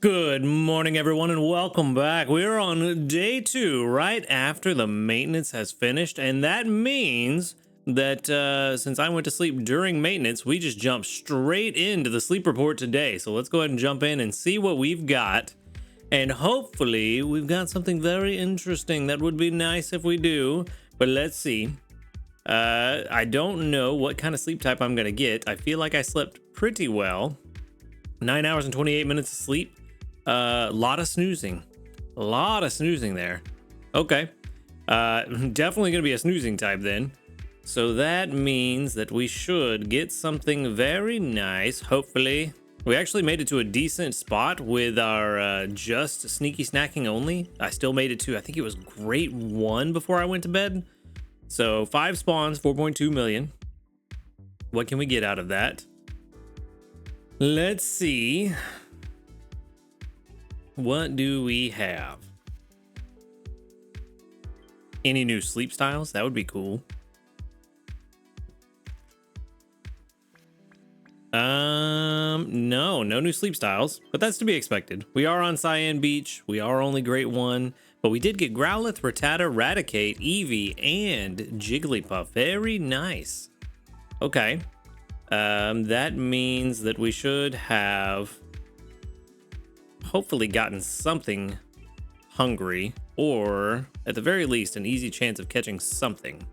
Good morning, everyone, and welcome back. We're on day 2, right after the maintenance has finished, and that means that since I went to sleep during maintenance, we just jumped straight into the sleep report today. So let's go ahead and jump in and see what we've got, and hopefully we've got something very interesting. That would be nice if we do, but let's see. I don't know what kind of sleep type I'm gonna get. I feel like I slept pretty well. 9 hours and 28 minutes of sleep. A lot of snoozing there. Okay, definitely gonna be a snoozing type then. So that means that we should get something very nice. Hopefully we actually made it to a decent spot with our just sneaky snacking only. I still made it to, I think it was grade 1 before I went to bed. So 5 spawns, 4.2 million. What can we get out of that? Let's see. What do we have? Any new sleep styles? That would be cool. No new sleep styles, but that's to be expected. We are on Cyan Beach. We are only grade 1, but we did get Growlithe, Rattata, Raticate, Eevee, and Jigglypuff. Very nice. Okay. That means that we should have hopefully gotten something hungry, or at the very least an easy chance of catching something,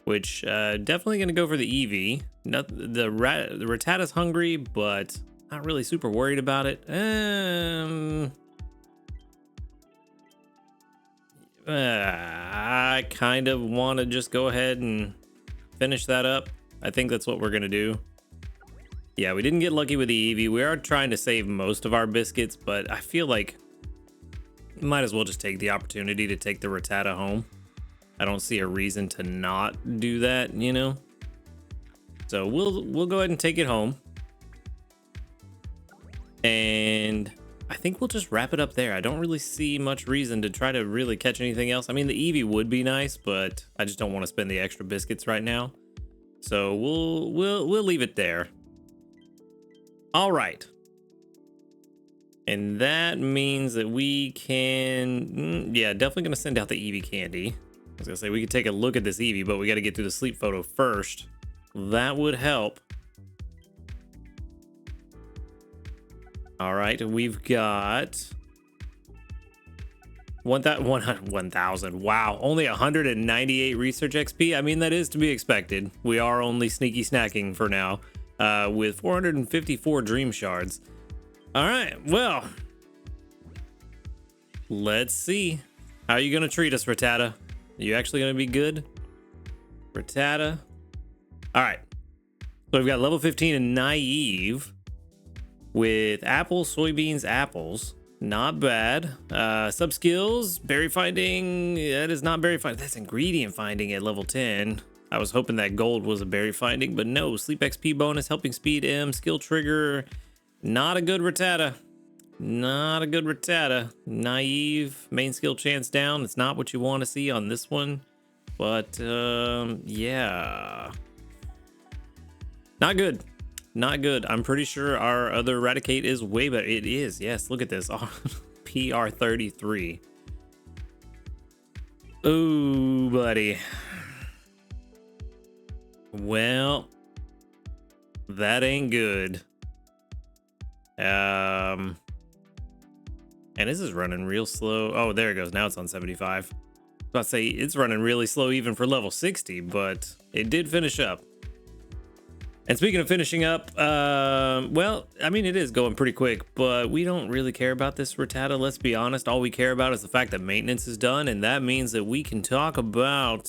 which definitely gonna go for the Eevee. The Rattata's hungry, but not really super worried about it. I kind of want to just go ahead and finish that up. I think that's what we're gonna do. Yeah, we didn't get lucky with the Eevee. We are trying to save most of our biscuits, but I feel like might as well just take the opportunity to take the Rattata home. I don't see a reason to not do that, you know? So we'll go ahead and take it home. And I think we'll just wrap it up there. I don't really see much reason to try to really catch anything else. I mean, the Eevee would be nice, but I just don't want to spend the extra biscuits right now. So we'll leave it there. All right. And that means that we can, yeah, definitely going to send out the Eevee candy. I was going to say we could take a look at this Eevee, but we got to get through the sleep photo first. That would help. All right, we've got 1,000. Wow, only 198 research XP. I mean, that is to be expected. We are only sneaky snacking for now. With 454 dream shards. All right, well, let's see. How are you gonna treat us, Rattata? Are you actually gonna be good, Rattata? All right, so we've got level 15 and naive with apples, soybeans, apples. Not bad. Sub skills, berry finding. That is not berry finding. That's ingredient finding at level 10. I was hoping that gold was a berry finding, but no. Sleep XP bonus, helping speed M, skill trigger. Not a good Rattata. Not a good Rattata. Naive, main skill chance down. It's not what you want to see on this one. But, yeah. Not good. Not good. I'm pretty sure our other Raticate is way better. It is, yes. Look at this. Oh, PR 33. Ooh, buddy. Well, that ain't good. And this is running real slow. Oh, there it goes. Now it's on 75. I was about to say it's running really slow even for level 60, but it did finish up. And speaking of finishing up, well, I mean, it is going pretty quick, but we don't really care about this Rattata. Let's be honest. All we care about is the fact that maintenance is done, and that means that we can talk about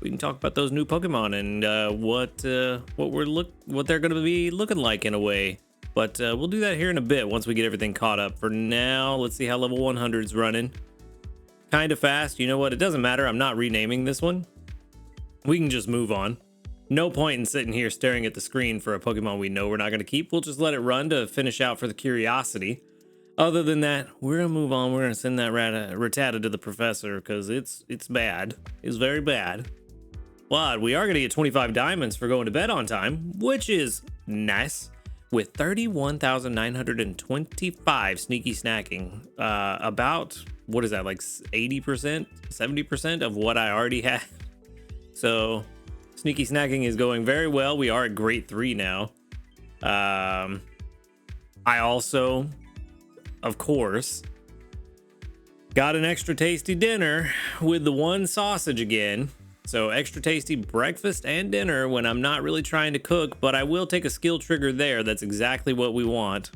those new Pokemon and what they're going to be looking like in a way. But we'll do that here in a bit once we get everything caught up. For now, let's see how level 100's running. Kind of fast. You know what? It doesn't matter. I'm not renaming this one. We can just move on. No point in sitting here staring at the screen for a Pokemon we know we're not going to keep. We'll just let it run to finish out for the curiosity. Other than that, we're going to move on. We're going to send that Rattata to the professor because it's bad. It's very bad. But we are going to get 25 diamonds for going to bed on time, which is nice. with 31,925 sneaky snacking. About, what is that, like 80%, 70% of what I already had. So sneaky snacking is going very well. We are at grade 3 now. I also, of course, got an extra tasty dinner with the one sausage again. So extra tasty breakfast and dinner when I'm not really trying to cook, but I will take a skill trigger there. That's exactly what we want.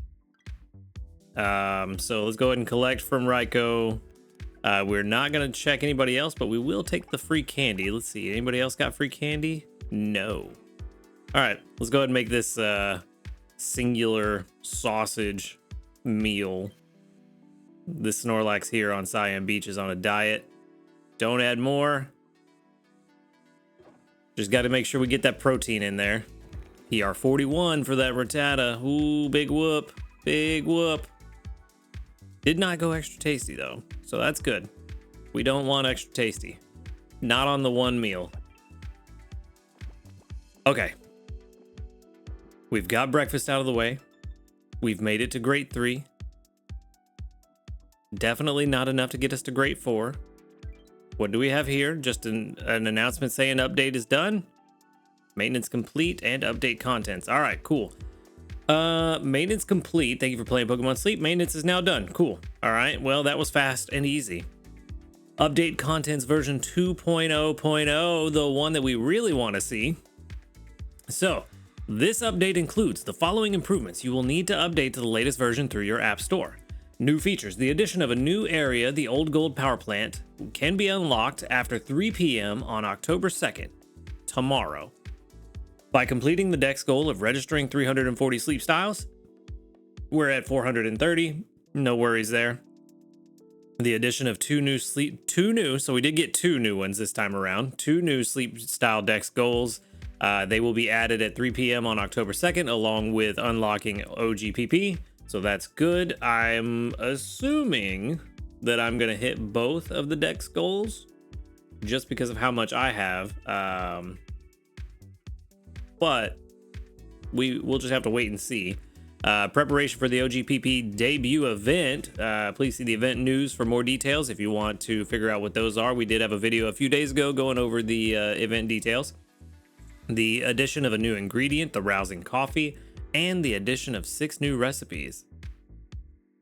So let's go ahead and collect from Raiko. We're not going to check anybody else, but we will take the free candy. Let's see. Anybody else got free candy? No. All right. Let's go ahead and make this singular sausage meal. This Snorlax here on Siam Beach is on a diet. Don't add more. Just got to make sure we get that protein in there. PR 41 for that Rattata. Ooh, big whoop. Big whoop. Did not go extra tasty though, so that's good. We don't want extra tasty. Not on the one meal. Okay. We've got breakfast out of the way. We've made it to grade 3. Definitely not enough to get us to grade 4. What do we have here? Just an announcement saying update is done. Maintenance complete and update contents. All right, cool. Maintenance complete. Thank you for playing Pokemon Sleep. Maintenance is now done. Cool. All right, well, that was fast and easy. Update contents version 2.0.0, the one that we really want to see. So, this update includes the following improvements you will need to update to the latest version through your app store. New features. The addition of a new area, the Old Gold Power Plant, can be unlocked after 3 p.m. on October 2nd, tomorrow. By completing the Dex goal of registering 340 sleep styles, we're at 430. No worries there. The addition of two new, so we did get 2 new ones this time around. 2 new sleep style Dex goals. They will be added at 3 p.m. on October 2nd, along with unlocking OGPP. So that's good. I'm assuming that I'm going to hit both of the Dex goals just because of how much I have. But we'll just have to wait and see. Preparation for the OGPP debut event. Please see the event news for more details if you want to figure out what those are. We did have a video a few days ago going over the event details. The addition of a new ingredient, the rousing coffee, and the addition of 6 new recipes.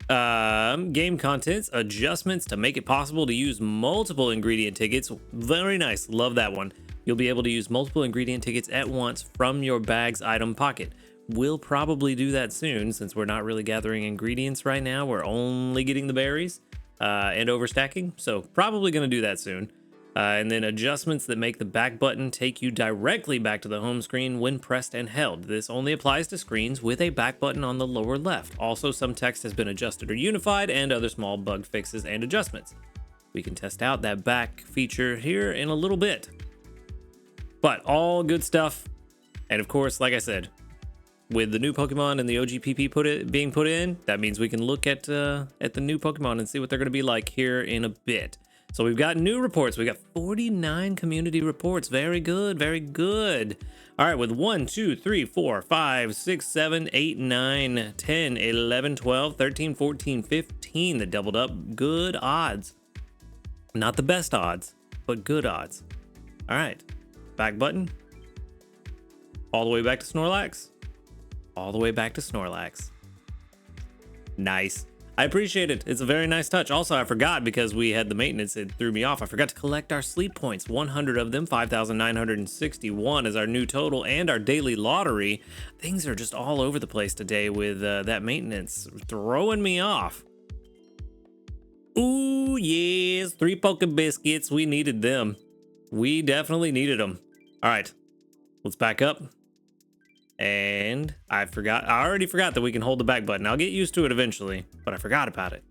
Game contents, adjustments to make it possible to use multiple ingredient tickets. Very nice, love that one. You'll be able to use multiple ingredient tickets at once from your bag's item pocket. We'll probably do that soon since we're not really gathering ingredients right now. We're only getting the berries and overstacking, so probably going to do that soon. And then adjustments that make the back button take you directly back to the home screen when pressed and held. This only applies to screens with a back button on the lower left. Also, some text has been adjusted or unified, and other small bug fixes and adjustments. We can test out that back feature here in a little bit. But all good stuff. And of course, like I said, with the new Pokemon and the OGPP being put in, that means we can look at the new Pokemon and see what they're going to be like here in a bit. So we've got new reports. We got 49 community reports. Very good, very good. All right, with 1, 2, 3, 4, 5, 6, 7, 8, 9, 10, 11, 12, 13, 14, 15 that doubled up. Good odds. Not the best odds, but good odds. All right, back button. All the way back to Snorlax. All the way back to Snorlax. Nice. I appreciate it. It's a very nice touch. Also, I forgot because we had the maintenance, it threw me off. I forgot to collect our sleep points. 100 of them, 5,961 is our new total, and our daily lottery. Things are just all over the place today with that maintenance throwing me off. Ooh, yes, 3 Poke Biscuits. We needed them. We definitely needed them. All right, let's back up. And I already forgot that we can hold the back button. I'll get used to it eventually, but I forgot about it.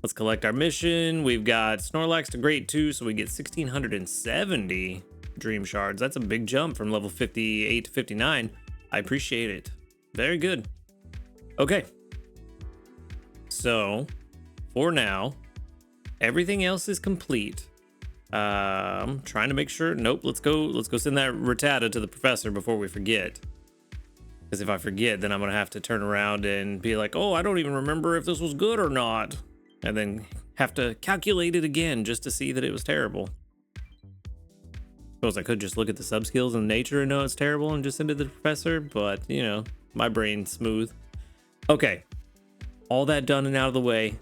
Let's collect our mission. We've got Snorlax to grade 2, so we get 1,670 dream shards. That's a big jump from level 58 to 59. I appreciate it. Very good. Okay. So for now, everything else is complete. Trying to make sure. Nope. Let's go send that Rattata to the professor before we forget. Because if I forget, then I'm going to have to turn around and be like, oh, I don't even remember if this was good or not. And then have to calculate it again just to see that it was terrible. Suppose I could just look at the sub skills in nature and know it's terrible and just send it to the professor, but you know, my brain's smooth. Okay, all that done and out of the way.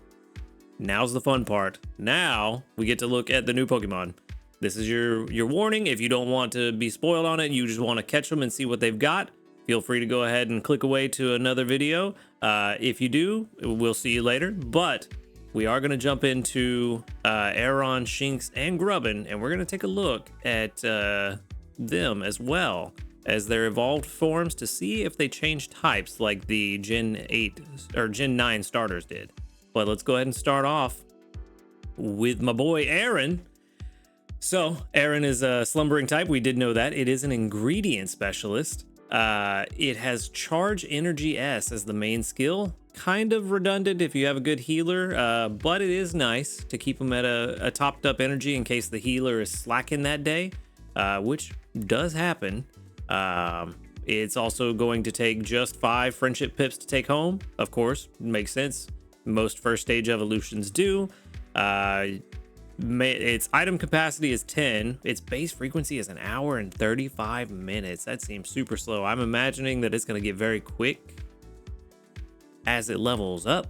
Now's the fun part. Now we get to look at the new Pokemon. This is your warning. If you don't want to be spoiled on it, you just want to catch them and see what they've got, feel free to go ahead and click away to another video. If you do, we'll see you later. But we are going to jump into Aron, Shinx, and Grubbin, and we're going to take a look at them as well as their evolved forms to see if they change types like the Gen 8 or Gen 9 starters did. But let's go ahead and start off with my boy Aron. So Aron is a slumbering type. We did know that. It is an ingredient specialist. It has Charge Energy S as the main skill. Kind of redundant if you have a good healer, but it is nice to keep them at a topped up energy in case the healer is slacking that day, which does happen. It's also going to take just 5 friendship pips to take home. Of course, makes sense. Most first stage evolutions do. Its item capacity is 10. Its base frequency is 1 hour and 35 minutes. That seems super slow. I'm imagining that it's going to get very quick as it levels up.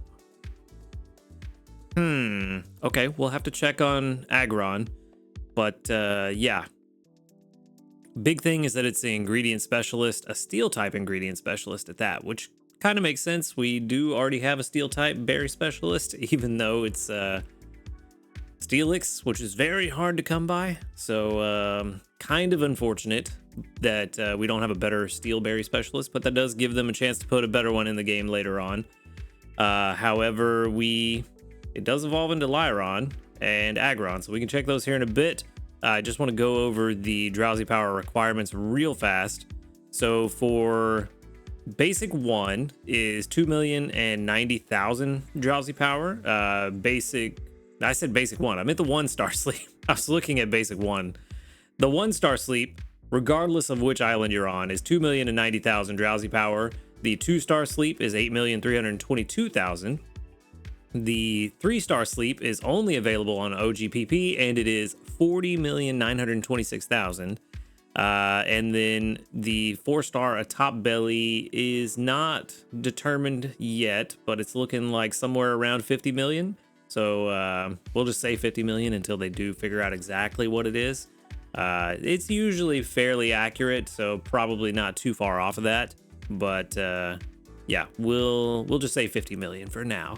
Okay, we'll have to check on Aggron. But yeah. Big thing is that it's the ingredient specialist, a steel type ingredient specialist at that, which kind of makes sense. We do already have a steel type berry specialist, even though it's Steelix, which is very hard to come by. So kind of unfortunate that we don't have a better steel berry specialist, but that does give them a chance to put a better one in the game later on. However, it does evolve into Lyron and Aggron, so we can check those here in a bit. I just want to go over the drowsy power requirements real fast. So for basic 1 is 2,090,000 drowsy power. I said basic 1. I meant the 1-star sleep. I was looking at basic 1. The 1-star sleep, regardless of which island you're on, is 2,090,000 drowsy power. The 2-star sleep is 8,322,000. The 3-star sleep is only available on OGPP, and it is 40,926,000. And then the 4-star atop belly is not determined yet, but it's looking like somewhere around 50 million. So we'll just say 50 million until they do figure out exactly what it is. It's usually fairly accurate, so probably not too far off of that. But yeah, we'll just say 50 million for now.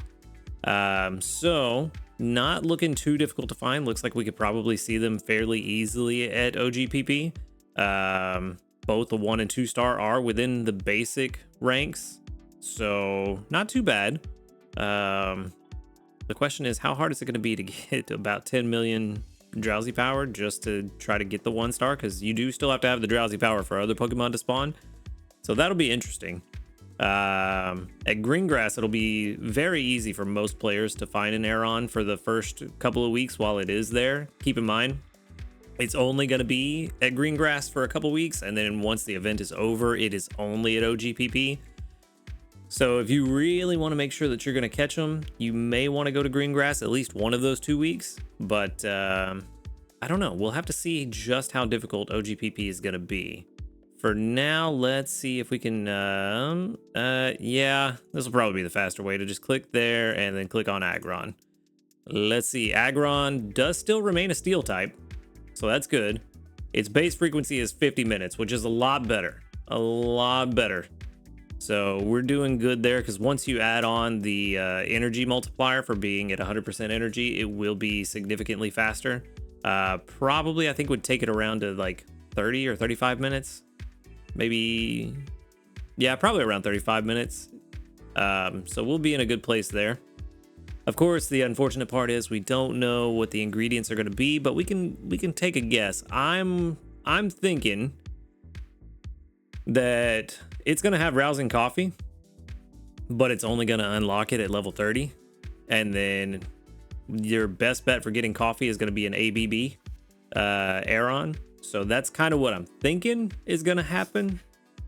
So not looking too difficult to find. Looks like we could probably see them fairly easily at OGPP. Both the 1 and 2-star are within the basic ranks, so not too bad. The question is, how hard is it going to be to get about 10 million drowsy power just to try to get the 1-star? Because you do still have to have the drowsy power for other Pokemon to spawn. So that'll be interesting. At Greengrass, it'll be very easy for most players to find an Aron for the first couple of weeks while it is there. Keep in mind, it's only going to be at Greengrass for a couple weeks, and then once the event is over, it is only at OGPP. So if you really want to make sure that you're going to catch them, you may want to go to Greengrass at least one of those 2 weeks. But I don't know. We'll have to see just how difficult OGPP is going to be. For now, let's see if we can... yeah, this will probably be the faster way to just click there and then click on Aggron. Let's see. Aggron does still remain a steel type, so that's good. Its base frequency is 50 minutes, which is a lot better. A lot better. So we're doing good there, because once you add on the energy multiplier for being at 100% energy, it will be significantly faster. Probably, I think, would take it around to like 30 or 35 minutes. Maybe, yeah, probably around 35 minutes. So we'll be in a good place there. Of course, the unfortunate part is we don't know what the ingredients are going to be, but we can take a guess. I'm thinking that it's going to have rousing coffee, but it's only going to unlock it at level 30. And then your best bet for getting coffee is going to be an ABB Aron. So that's kind of what I'm thinking is going to happen,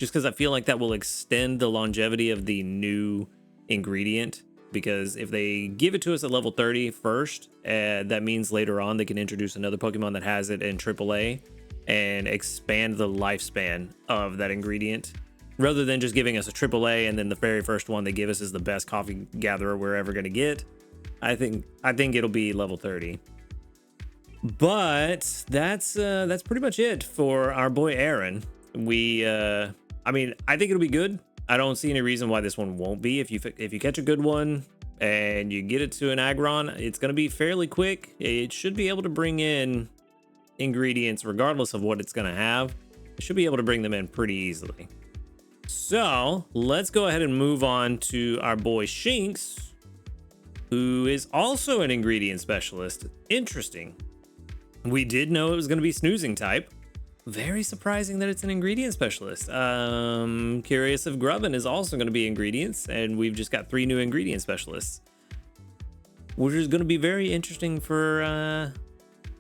just because I feel like that will extend the longevity of the new ingredient. Because if they give it to us at level 30 first, that means later on they can introduce another Pokemon that has it in AAA and expand the lifespan of that ingredient, rather than just giving us a AAA and then the very first one they give us is the best coffee gatherer we're ever going to get. I think it'll be level 30. But that's pretty much it for our boy Aaron. I mean, I think it'll be good. I don't see any reason why this one won't be. If you catch a good one and you get it to an Aggron, it's going to be fairly quick. It should be able to bring in ingredients regardless of what it's going to have. It should be able to bring them in pretty easily. So let's go ahead and move on to our boy Shinx, who is also an ingredient specialist. Interesting. We did know it was going to be snoozing type. Very surprising that it's an ingredient specialist. Curious if Grubbin is also going to be ingredients, and we've just got 3 new ingredient specialists, which is going to be very interesting for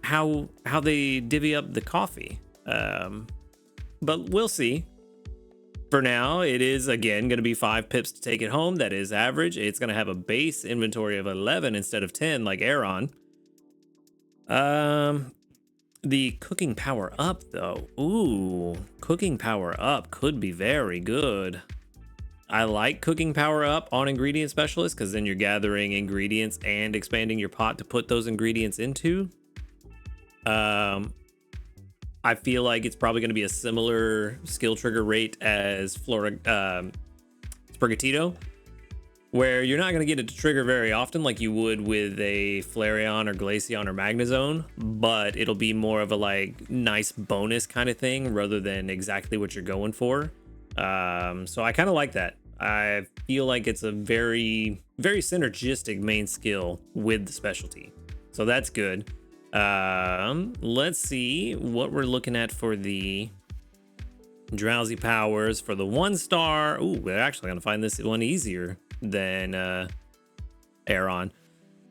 how they divvy up the coffee. But we'll see. For now, it is again going to be 5 pips to take it home. That is average. It's going to have a base inventory of 11 instead of 10 like Aeron. The cooking power up though. Ooh, cooking power up could be very good. I like cooking power up on ingredient specialist because then you're gathering ingredients and expanding your pot to put those ingredients into. I feel like it's probably going to be a similar skill trigger rate as Sprigatito, where you're not going to get it to trigger very often like you would with a Flareon or Glaceon or Magnezone, but it'll be more of a like nice bonus kind of thing rather than exactly what you're going for. So I kind of like that. I feel like it's a very, very synergistic main skill with the specialty. So that's good. Let's see what we're looking at for the drowsy powers for the 1-star. Ooh, we're actually going to find this one easier than Aeron.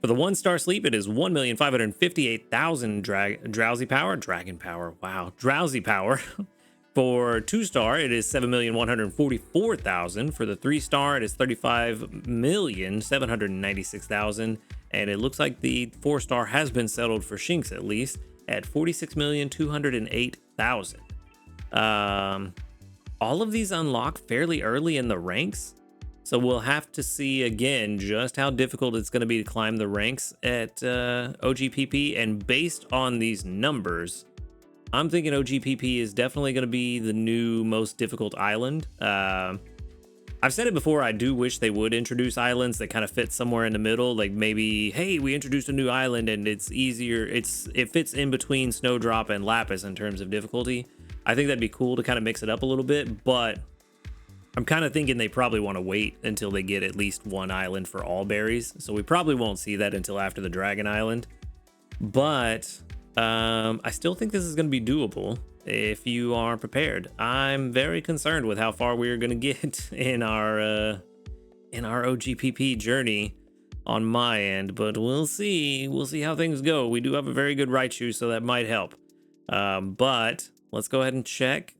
For the 1-star sleep, it is 1,558,000 drowsy power. Dragon power. Wow. Drowsy power. For 2-star, it is 7,144,000. For the 3-star, it is 35,796,000. And it looks like the 4-star has been settled for Shinx at least at 46,208,000. All of these unlock fairly early in the ranks. So we'll have to see again just how difficult it's going to be to climb the ranks at OGPP. And based on these numbers, I'm thinking OGPP is definitely going to be the new most difficult island. I've said it before, I do wish they would introduce islands that kind of fit somewhere in the middle. Like maybe, hey, we introduced a new island and it's easier. It fits in between Snowdrop and Lapis in terms of difficulty. I think that'd be cool to kind of mix it up a little bit, but I'm kind of thinking they probably want to wait until they get at least one island for all berries. So we probably won't see that until after the Dragon Island. But I still think this is going to be doable if you are prepared. I'm very concerned with how far we're going to get in our OGPP journey on my end, but we'll see. We'll see how things go. We do have a very good Raichu, so that might help. But let's go ahead and check.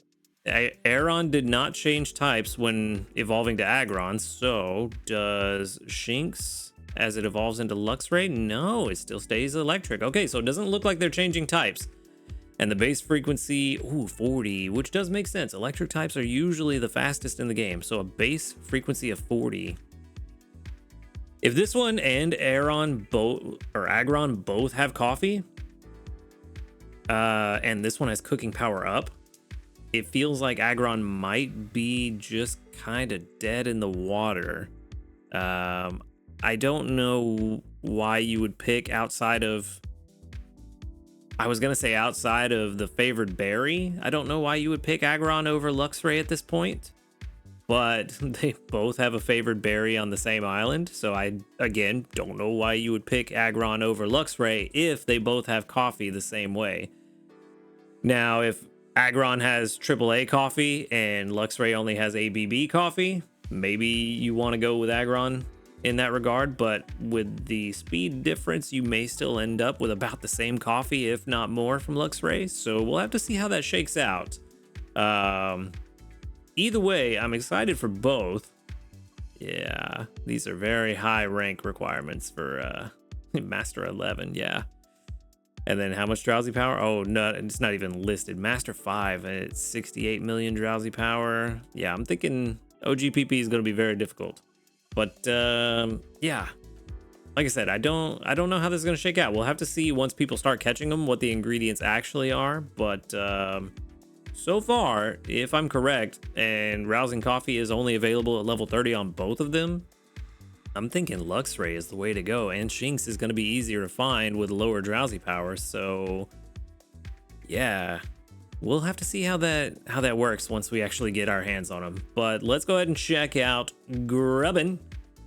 Aeron did not change types when evolving to Aggron, so does Shinx as it evolves into Luxray? No, it still stays electric. Okay, so it doesn't look like they're changing types. And the base frequency, 40, which does make sense. Electric types are usually the fastest in the game, so a base frequency of 40. If this one and Aggron both have coffee, and this one has cooking power up, it feels like Aggron might be just kind of dead in the water. I don't know why you would pick outside of... I was going to say outside of the favored berry. I don't know why you would pick Aggron over Luxray at this point. But they both have a favored berry on the same island. So I, again, don't know why you would pick Aggron over Luxray if they both have coffee the same way. Now, if Aggron has AAA coffee and Luxray only has ABB coffee, maybe you want to go with Aggron in that regard, but with the speed difference, you may still end up with about the same coffee, if not more, from Luxray. So we'll have to see how that shakes out. Either way, I'm excited for both. Yeah, these are very high rank requirements for Master 11, yeah. And then how much drowsy power? Oh, no, it's not even listed. Master 5, and it's 68 million drowsy power. Yeah, I'm thinking OGPP is going to be very difficult. But yeah, like I said, I don't know how this is going to shake out. We'll have to see once people start catching them what the ingredients actually are. But so far, if I'm correct, and Rousing Coffee is only available at level 30 on both of them, I'm thinking Luxray is the way to go, and Shinx is going to be easier to find with lower drowsy power. So yeah, we'll have to see how that works once we actually get our hands on them. But let's go ahead and check out Grubbin.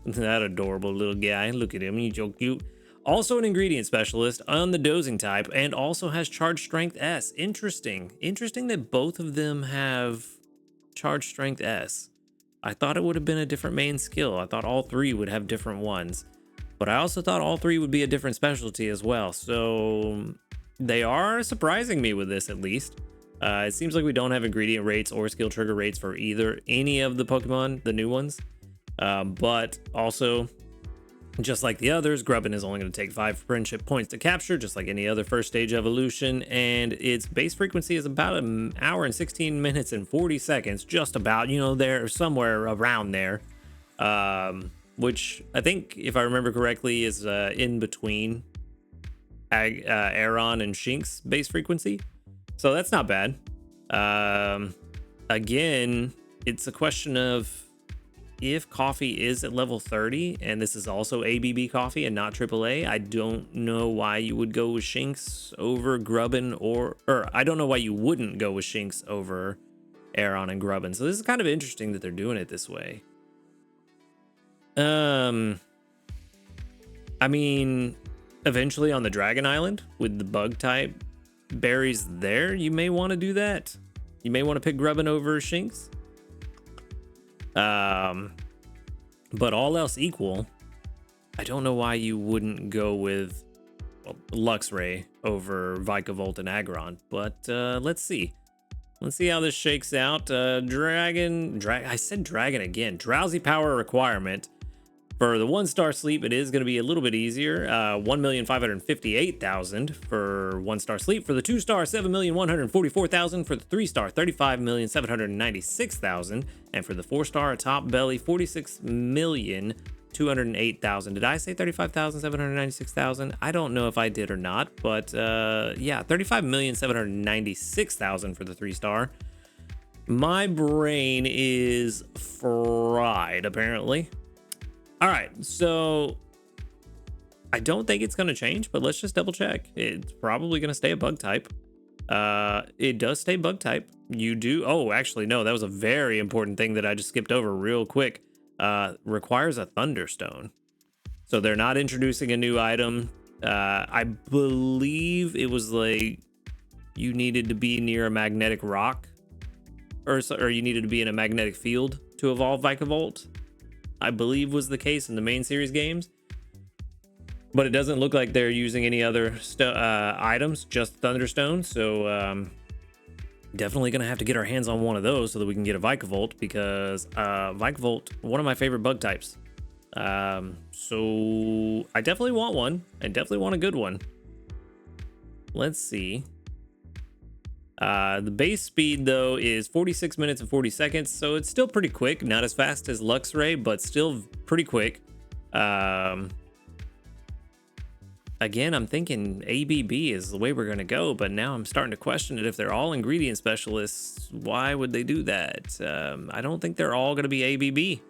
That adorable little guy. Look at him, he's so cute. Also an ingredient specialist on the dozing type, and also has charge strength S. Interesting that both of them have charge strength S. I thought it would have been a different main skill. I thought all three would have different ones, but I also thought all three would be a different specialty as well. So they are surprising me with this, at least. It seems like we don't have ingredient rates or skill trigger rates for any of the Pokemon, the new ones. But also, just like the others, Grubbin is only going to take 5 friendship points to capture, just like any other first stage evolution, and its base frequency is about an hour and 16 minutes and 40 seconds, just about, you know, there somewhere around there, which I think, if I remember correctly, is in between Aron and Shinx base frequency, so that's not bad. Again, it's a question of if coffee is at level 30, and this is also ABB coffee and not AAA, I don't know why you would go with Shinx over Grubbin, or I don't know why you wouldn't go with Shinx over Aron and Grubbin. So this is kind of interesting that they're doing it this way. I mean, eventually on the Dragon Island with the bug type berries there, you may want to do that. You may want to pick Grubbin over Shinx. But all else equal, I don't know why you wouldn't go with Luxray over Vikavolt and Aggron, but let's see. Let's see how this shakes out. I said dragon again. Drowsy power requirement. For the 1-star sleep, it is going to be a little bit easier. 1,558,000 for 1-star sleep. For the 2-star, 7,144,000. For the 3-star, 35,796,000. And for the 4-star, top belly, 46,208,000. Did I say 35,796,000? I don't know if I did or not, but yeah, 35,796,000 for the 3-star. My brain is fried, apparently. All right, so I don't think it's going to change, but let's just double check. It's probably going to stay a bug type. It does stay bug type. You do. Oh, actually, no, that was a very important thing that I just skipped over real quick. Requires a Thunderstone. So they're not introducing a new item. I believe it was like you needed to be near a magnetic rock, or you needed to be in a magnetic field to evolve Vikavolt, I believe was the case in the main series games. But it doesn't look like they're using any other items, just Thunderstone. So definitely going to have to get our hands on one of those so that we can get a Vikavolt, because Vikavolt, one of my favorite bug types. So I definitely want one. I definitely want a good one. Let's see. The base speed, though, is 46 minutes and 40 seconds, so it's still pretty quick. Not as fast as Luxray, but still pretty quick. Again, I'm thinking ABB is the way we're going to go, but now I'm starting to question it. If they're all ingredient specialists, why would they do that? I don't think they're all going to be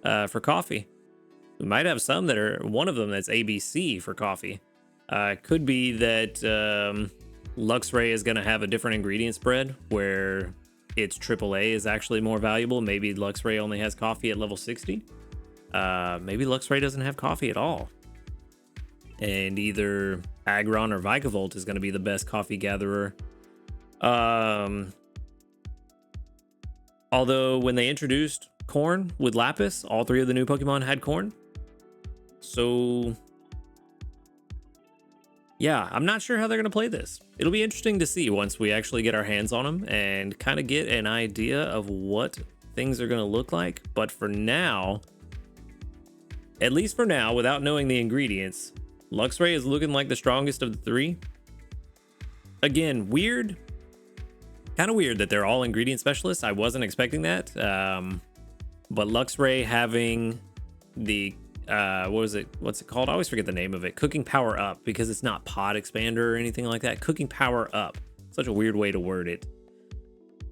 ABB for coffee. We might have some that are, one of them that's ABC for coffee. Could be that Luxray is going to have a different ingredient spread where its AAA is actually more valuable. Maybe Luxray only has coffee at level 60. Maybe Luxray doesn't have coffee at all. And either Aggron or Vikavolt is going to be the best coffee gatherer. Although when they introduced corn with Lapis, all 3 of the new Pokemon had corn. So yeah, I'm not sure how they're going to play this. It'll be interesting to see once we actually get our hands on them and kind of get an idea of what things are going to look like. But for now, at least for now, without knowing the ingredients, Luxray is looking like the strongest of the three. Again, weird. Kind of weird that they're all ingredient specialists. I wasn't expecting that. But Luxray having the what's it called? I always forget the name of it. Cooking Power Up, because it's not Pod Expander or anything like that. Cooking Power Up. Such a weird way to word it.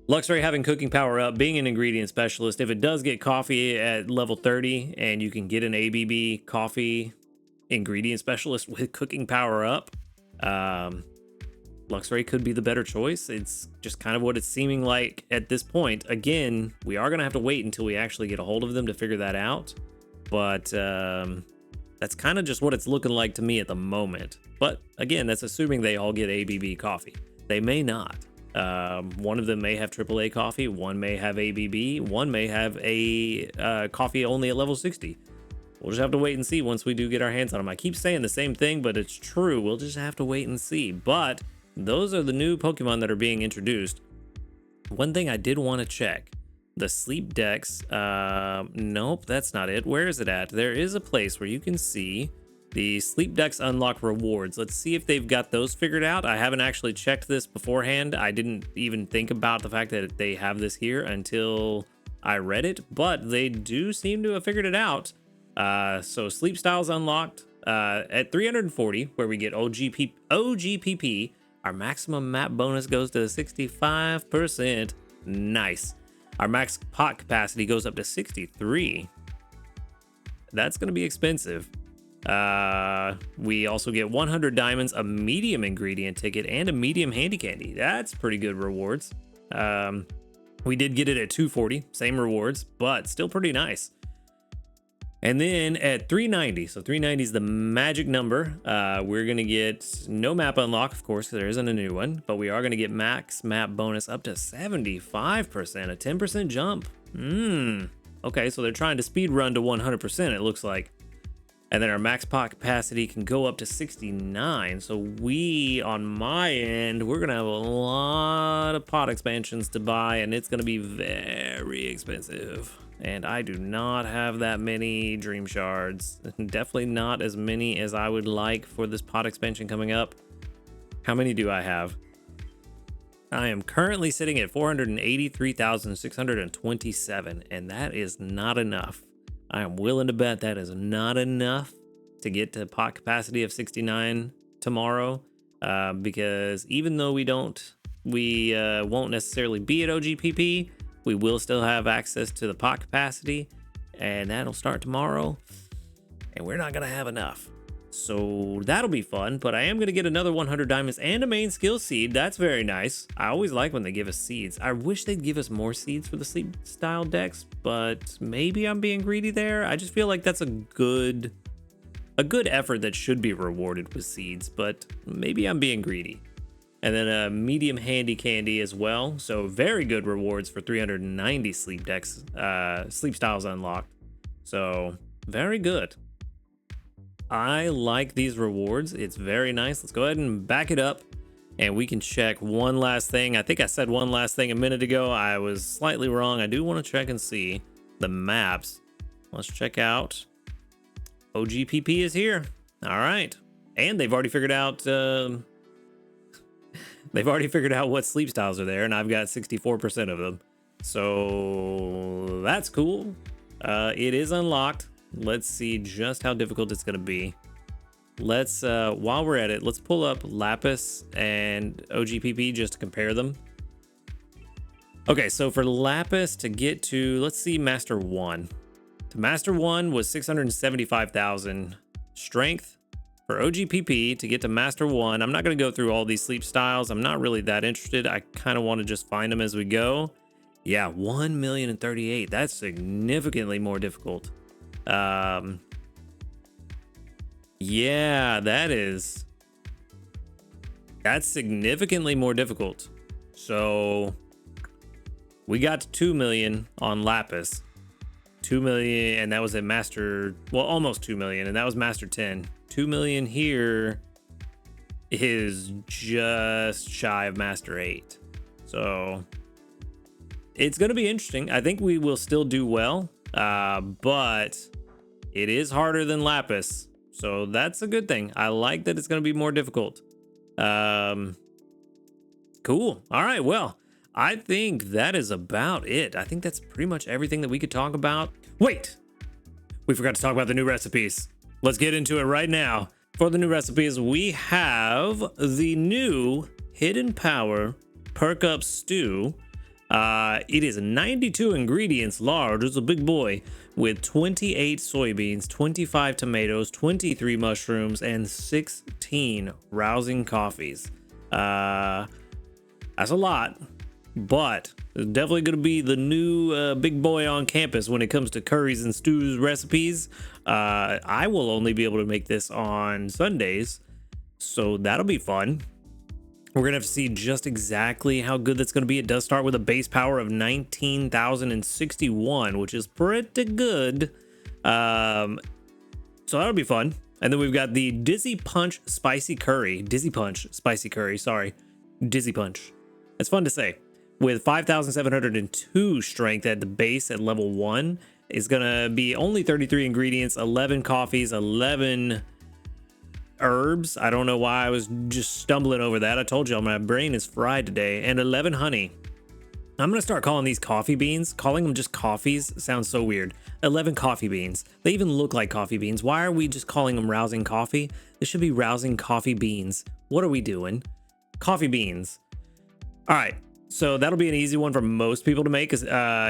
Luxray having Cooking Power Up, being an ingredient specialist. If it does get coffee at level 30 and you can get an ABB coffee ingredient specialist with Cooking Power Up, Luxray could be the better choice. It's just kind of what it's seeming like at this point. Again, we are going to have to wait until we actually get a hold of them to figure that out. But that's kind of just what it's looking like to me at the moment. But again, that's assuming they all get ABB coffee. They may not. One of them may have AAA coffee. One may have ABB. One may have a coffee only at level 60. We'll just have to wait and see once we do get our hands on them. I keep saying the same thing, but it's true. We'll just have to wait and see. But those are the new Pokemon that are being introduced. One thing I did want to check. The Sleep Dex. Nope, that's not it. Where is it at? There is a place where you can see the Sleep Dex unlock rewards. Let's see if they've got those figured out. I haven't actually checked this beforehand. I didn't even think about the fact that they have this here until I read it, but they do seem to have figured it out. So Sleep Styles unlocked at 340, where we get OGPP. Our maximum map bonus goes to 65%. Nice. Our max pot capacity goes up to 63. That's going to be expensive. We also get 100 diamonds, a medium ingredient ticket, and a medium handy candy. That's pretty good rewards. We did get it at 240, same rewards, but still pretty nice. And then at 390, so 390 is the magic number. We're going to get no map unlock, of course, because there isn't a new one, but we are going to get max map bonus up to 75%, a 10% jump. Okay, so they're trying to speed run to 100%, it looks like. And then our max pot capacity can go up to 69. So we, on my end, we're going to have a lot of pot expansions to buy, and it's going to be very expensive. And I do not have that many dream shards. Definitely not as many as I would like for this pot expansion coming up. How many do I have? I am currently sitting at 483,627, and that is not enough. I am willing to bet that is not enough to get to pot capacity of 69 tomorrow, because even though we won't necessarily be at OGPP, we will still have access to the pot capacity, and that'll start tomorrow, and we're not going to have enough. So that'll be fun, but I am going to get another 100 diamonds and a main skill seed. That's very nice. I always like when they give us seeds. I wish they'd give us more seeds for the sleep style decks, but maybe I'm being greedy there. I just feel like that's a good effort that should be rewarded with seeds, but maybe I'm being greedy. And then a medium handy candy as well. So very good rewards for 390 sleep decks, sleep styles unlocked. So very good. I like these rewards. It's very nice. Let's go ahead and back it up, and we can check one last thing. I think I said one last thing a minute ago. I was slightly wrong. I do want to check and see the maps. Let's check out. OGPP is here. All right. And they've already figured out what sleep styles are there, and I've got 64% of them. So that's cool. It is unlocked. Let's see just how difficult it's going to be. Let's, while we're at it, let's pull up Lapis and OGPP just to compare them. Okay, so for Lapis to get to, let's see, Master 1. To Master 1 was 675,000 strength. For OGPP to get to Master 1, I'm not going to go through all these sleep styles. I'm not really that interested. I kind of want to just find them as we go. Yeah, 1,038,000. That's significantly more difficult. Yeah, that's significantly more difficult. So we got to 2 million on Lapis. 2 million, and that was at Master, well, almost 2 million, and that was Master 10. 2 million here is just shy of Master 8. So it's going to be interesting. I think we will still do well, but it is harder than Lapis. So that's a good thing. I like that it's going to be more difficult. Cool. All right. Well, I think that is about it. I think that's pretty much everything that we could talk about. Wait, we forgot to talk about the new recipes. Let's get into it right now. For the new recipes, we have the new Hidden Power Perk Up Stew. It is 92 ingredients large. It's a big boy with 28 soybeans, 25 tomatoes, 23 mushrooms, and 16 rousing coffees. That's a lot, but it's definitely going to be the new big boy on campus when it comes to curries and stews recipes. I will only be able to make this on Sundays, so that'll be fun. We're going to have to see just exactly how good that's going to be. It does start with a base power of 19,061, which is pretty good. So that'll be fun. And then we've got the Dizzy Punch Spicy Curry. Dizzy Punch Spicy Curry, sorry. Dizzy Punch. It's fun to say. With 5,702 strength at the base at level 1. It's going to be only 33 ingredients, 11 coffees, 11 herbs. I don't know why I was just stumbling over that. I told y'all my brain is fried today. And 11 honey. I'm gonna start calling these coffee beans. Calling them just coffees sounds so weird. 11 coffee beans. They even look like coffee beans. Why are we just calling them rousing coffee? This should be rousing coffee beans. What are we doing? Coffee beans. All right. So that'll be an easy one for most people to make, because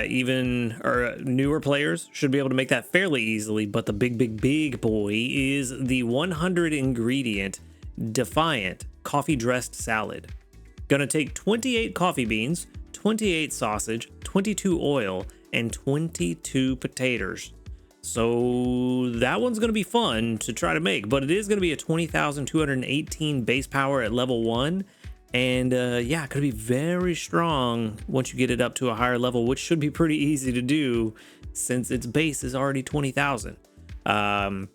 even newer players should be able to make that fairly easily. But the big boy is the 100 ingredient Defiant coffee dressed salad. Gonna take 28 coffee beans, 28 sausage, 22 oil, and 22 potatoes. So that one's gonna be fun to try to make, but it is gonna be a 20,218 base power at level 1. And yeah, could be very strong once you get it up to a higher level, which should be pretty easy to do since its base is already 20,000. Then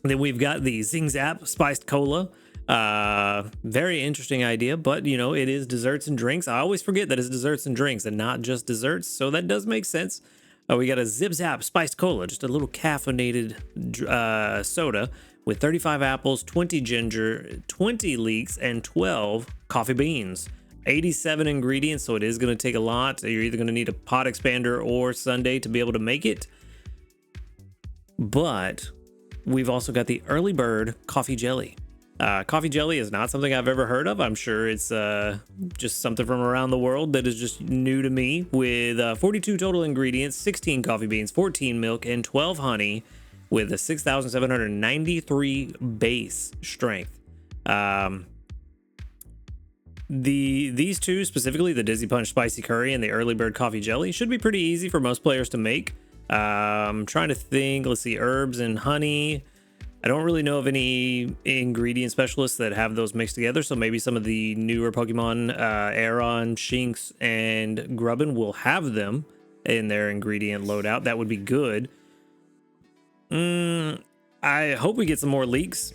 we've got the Zing Zap Spiced Cola. Very interesting idea, but you know, it is desserts and drinks. I always forget that it's desserts and drinks and not just desserts, so that does make sense. We got a Zip Zap Spiced Cola, just a little caffeinated soda with 35 apples, 20 ginger, 20 leeks, and 12 coffee beans. 87 ingredients, so it is going to take a lot. You're either going to need a pot expander or sundae to be able to make it. But we've also got the Early Bird Coffee Jelly. Coffee jelly is not something I've ever heard of. I'm sure it's just something from around the world that is just new to me. With 42 total ingredients, 16 coffee beans, 14 milk, and 12 honey, with a 6,793 base strength. These two, specifically the Dizzy Punch Spicy Curry and the Early Bird Coffee Jelly, should be pretty easy for most players to make. I'm trying to think. Let's see, herbs and honey. I don't really know of any ingredient specialists that have those mixed together, so maybe some of the newer Pokemon, Aeron, Shinx, and Grubbin will have them in their ingredient loadout. That would be good. I hope we get some more leaks,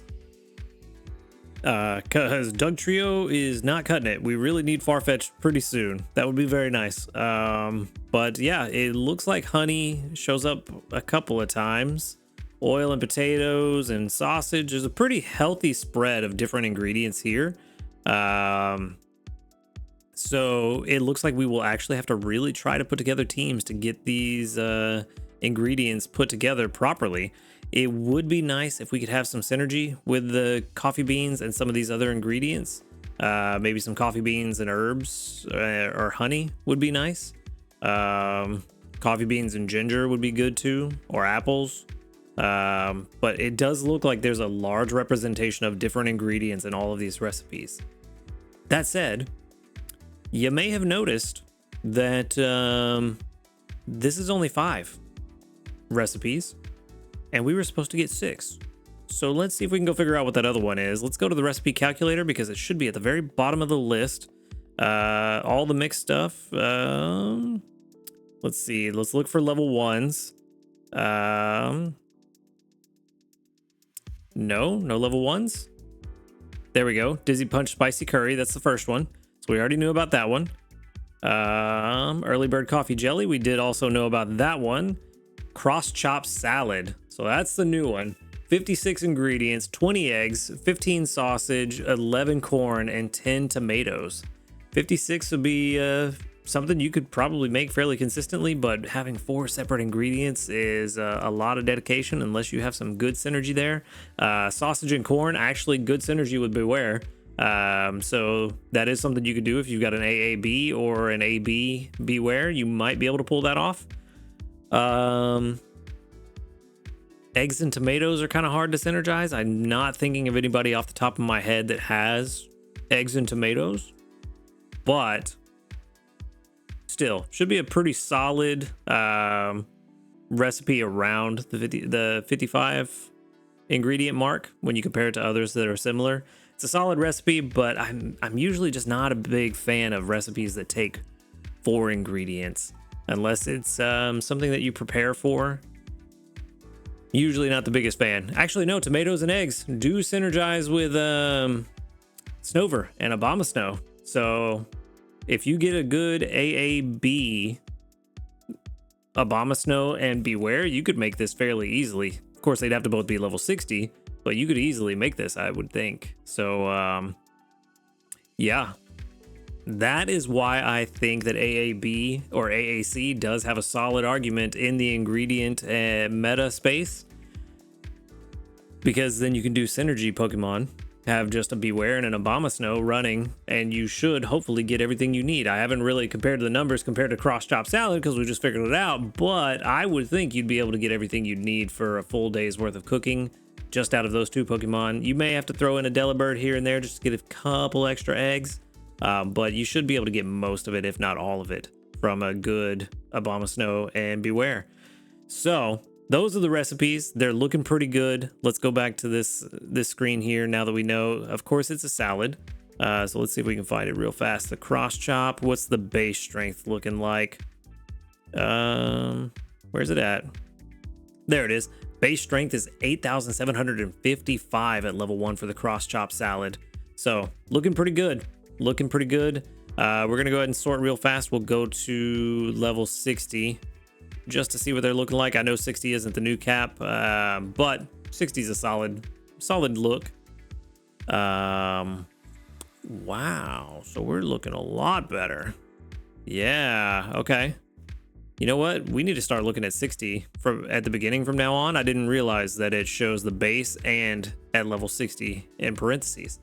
because Doug Trio is not cutting it. We really need Farfetch'd pretty soon. That would be very nice. But yeah, it looks like honey shows up a couple of times. Oil and potatoes and sausage. There's a pretty healthy spread of different ingredients here. So it looks like we will actually have to really try to put together teams to get these ingredients put together properly. It would be nice if we could have some synergy with the coffee beans and some of these other ingredients. Maybe some coffee beans and herbs or honey would be nice. Coffee beans and ginger would be good too, or apples. But it does look like there's a large representation of different ingredients in all of these recipes. That said, you may have noticed that this is only 5 recipes, and we were supposed to get 6. So let's see if we can go figure out what that other one is. Let's go to the recipe calculator, because it should be at the very bottom of the list. All the mixed stuff. Let's see. Let's look for level 1s. No level 1s. There we go. Dizzy Punch Spicy Curry. That's the first one. So we already knew about that one. Early bird coffee jelly. We did also know about that one. Cross chop salad. So that's the new one. 56 ingredients, 20 eggs, 15 sausage, 11 corn, and 10 tomatoes. 56 would be something you could probably make fairly consistently, but having 4 separate ingredients is a lot of dedication unless you have some good synergy there. Sausage and corn, actually good synergy with Beware. So that is something you could do if you've got an AAB or an AB Beware. You might be able to pull that off. Eggs and tomatoes are kind of hard to synergize. I'm not thinking of anybody off the top of my head that has eggs and tomatoes, but still should be a pretty solid recipe around the 55 ingredient mark when you compare it to others that are similar. It's a solid recipe, but I'm usually just not a big fan of recipes that take 4 ingredients unless it's something that you prepare for. Usually not the biggest fan. Actually, no, tomatoes and eggs do synergize with Snover and Abomasnow. So if you get a good AAB Abomasnow and Beware, you could make this fairly easily. Of course, they'd have to both be level 60, but you could easily make this, I would think. So, yeah. That is why I think that AAB or AAC does have a solid argument in the ingredient meta space, because then you can do synergy Pokemon, have just a Beware and an Abomasnow running, and you should hopefully get everything you need. I haven't really compared the numbers compared to Cross Chop Salad because we just figured it out, but I would think you'd be able to get everything you'd need for a full day's worth of cooking just out of those 2 Pokemon. You may have to throw in a Delibird here and there just to get a couple extra eggs. But you should be able to get most of it, if not all of it, from a good Abomasnow and Beware. So those are the recipes. They're looking pretty good. Let's go back to this screen here now that we know. Of course, it's a salad. So let's see if we can find it real fast. The cross chop. What's the base strength looking like? Where's it at? There it is. Base strength is 8,755 at level 1 for the cross chop salad. So looking pretty good. Looking pretty good. We're going to go ahead and sort real fast. We'll go to level 60 just to see what they're looking like. I know 60 isn't the new cap, but 60 is a solid look. Wow. So we're looking a lot better. Yeah. Okay. You know what? We need to start looking at 60 at the beginning from now on. I didn't realize that it shows the base and at level 60 in parentheses.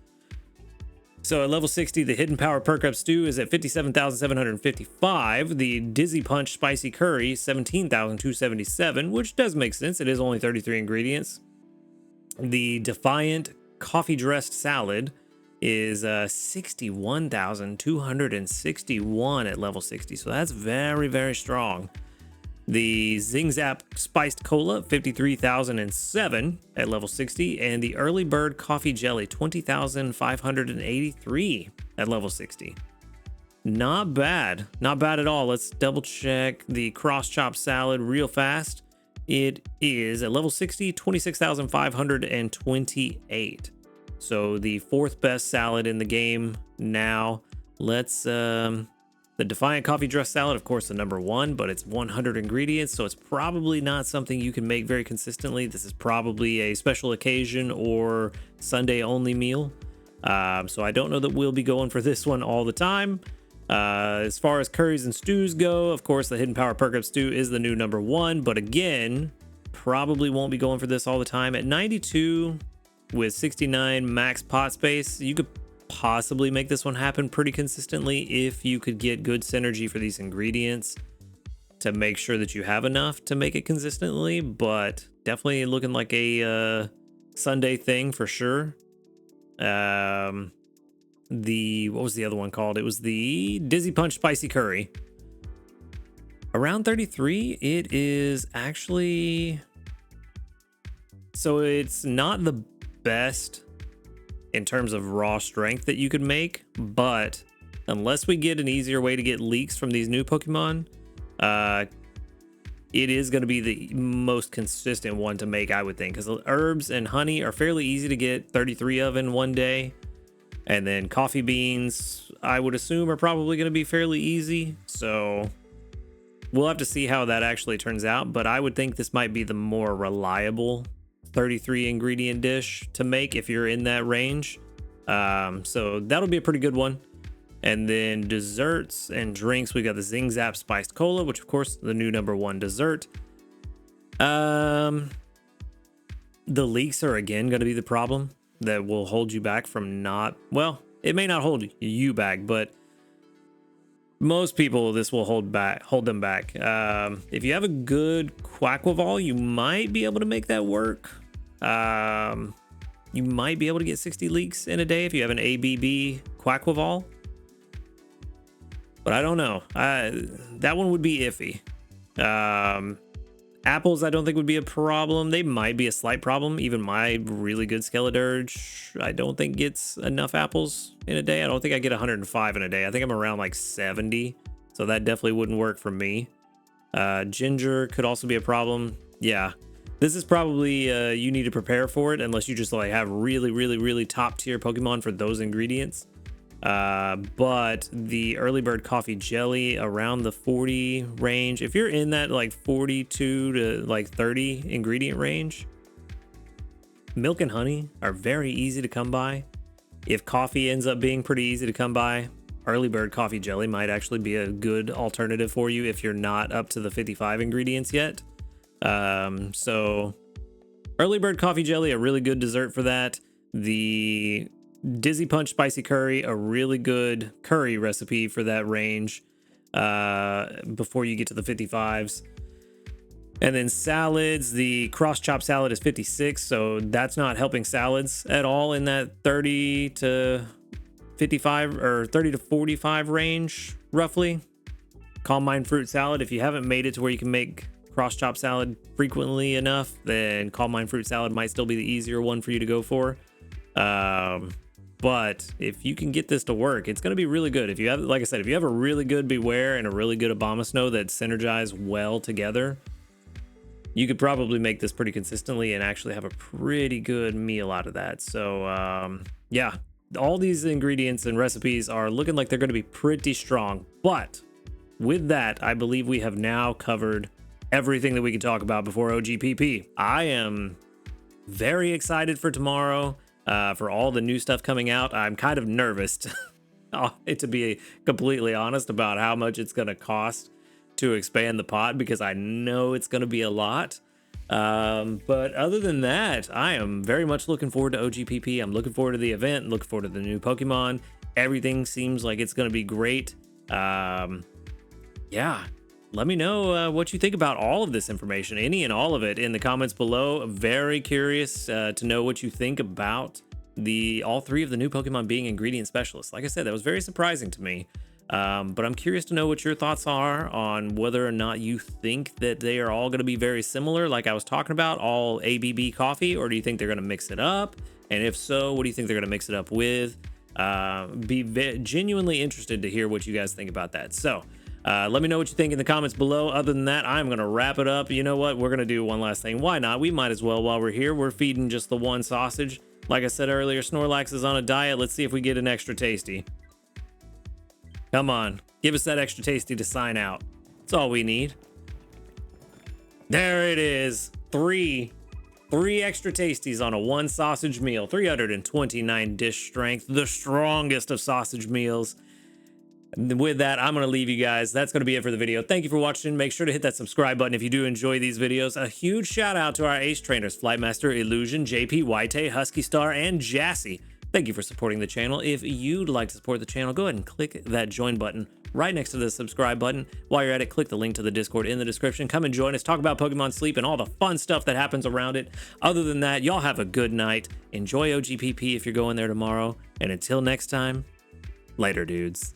So at level 60, the Hidden Power Perk Up Stew is at 57,755. The Dizzy Punch Spicy Curry, 17,277, which does make sense. It is only 33 ingredients. The Defiant Coffee Dressed Salad is 61,261 at level 60. So that's very, very strong. The Zing Zap Spiced Cola, 53,007 at level 60. And the Early Bird Coffee Jelly, 20,583 at level 60. Not bad. Not bad at all. Let's double check the Cross Chop Salad real fast. It is at level 60, 26,528. So the 4th best salad in the game now. Let's... The Defiant Coffee Dress Salad, of course, the number 1, but it's 100 ingredients, so it's probably not something you can make very consistently. This is probably a special occasion or Sunday-only meal. So I don't know that we'll be going for this one all the time. As far as curries and stews go, of course, the Hidden Power Perk Up Stew is the new number 1, but again, probably won't be going for this all the time. At 92 with 69 max pot space, you could possibly make this one happen pretty consistently if you could get good synergy for these ingredients to make sure that you have enough to make it consistently, but definitely looking like a Sunday thing for sure. What was the other one called? It was the Dizzy Punch Spicy Curry. Around 33, it is actually... So it's not the best in terms of raw strength that you could make, but unless we get an easier way to get leaks from these new Pokemon, it is going to be the most consistent one to make, I would think, because herbs and honey are fairly easy to get 33 of in one day, and then coffee beans I would assume, are probably going to be fairly easy. So we'll have to see how that actually turns out. But I would think this might be the more reliable 33 ingredient dish to make if you're in that range. So that'll be a pretty good one. And then desserts and drinks, we got the Zing Zap Spiced Cola, which of course the new #1 dessert. The leaks are again going to be the problem that will hold you back from not, well, it may not hold you back, but most people this will hold them back. If you have a good Quackleval, you might be able to make that work. You might be able to get 60 leaks in a day if you have an ABB Quackleval. But I don't know. That one would be iffy. Apples, I don't think would be a problem. They might be a slight problem. Even my really good Skeledirge, I don't think gets enough apples in a day. I don't think I get 105 in a day. I think I'm around like 70. So that definitely wouldn't work for me. Ginger could also be a problem. Yeah. This is probably, you need to prepare for it unless you just like have really top tier Pokemon for those ingredients. But the early bird coffee jelly around the 40 range, if you're in that like 42 to like 30 ingredient range, milk and honey are very easy to come by. If coffee ends up being pretty easy to come by, early bird coffee jelly might actually be a good alternative for you if you're not up to the 55 ingredients yet. So early bird coffee jelly, a really good dessert for that. The Dizzy Punch Spicy Curry, a really good curry recipe for that range before you get to the 55s. And then salads, the cross chop salad is 56, so that's not helping salads at all in that 30 to 55 or 30 to 45 range, roughly. Calm Mind Fruit Salad, if you haven't made it to where you can make cross chop salad frequently enough, then Calm Mind Fruit Salad might still be the easier one for you to go for. But if you can get this to work, it's going to be really good. If you have, like I said, if you have a really good Beware and a really good Abomasnow that synergize well together, you could probably make this pretty consistently and actually have a pretty good meal out of that. So, yeah, all these ingredients and recipes are looking like they're going to be pretty strong. But with that, I believe we have now covered everything that we can talk about before OGPP. I am very excited for tomorrow. For all the new stuff coming out. I'm kind of nervous to be completely honest about how much it's going to cost to expand the pot, because I know it's going to be a lot. But other than that, I am very much looking forward to OGPP. I'm looking forward to the event, looking forward to the new Pokemon. Everything seems like it's going to be great. Yeah. Let me know what you think about all of this information, any and all of it, in the comments below. Very curious to know what you think about all three of the new Pokemon being ingredient specialists. Like I said, that was very surprising to me. But I'm curious to know what your thoughts are on whether or not you think that they are all going to be very similar, like I was talking about, all ABB coffee, or do you think they're going to mix it up? And if so, what do you think they're going to mix it up with? Be genuinely interested to hear what you guys think about that. So let me know what you think in the comments below. Other than that, I'm going to wrap it up. You know what? We're going to do one last thing. Why not? We might as well while we're here. We're feeding just the one sausage. Like I said earlier, Snorlax is on a diet. Let's see if we get an extra tasty. Come on. Give us that extra tasty to sign out. That's all we need. There it is. Three extra tasties on a one sausage meal. 329 dish strength. The strongest of sausage meals. With that, I'm going to leave you guys. That's going to be it for the video. Thank you for watching. Make sure to hit that subscribe button if you do enjoy these videos. A huge shout out to our ace trainers, Flightmaster, Illusion, JP, White, Husky Star, and Jassy. Thank you for supporting the channel. If you'd like to support the channel, go ahead and click that join button right next to the subscribe button. While you're at it, click the link to the Discord in the description. Come and join us. Talk about Pokemon Sleep and all the fun stuff that happens around it. Other than that, y'all have a good night. Enjoy OGPP if you're going there tomorrow. And until next time, later, dudes.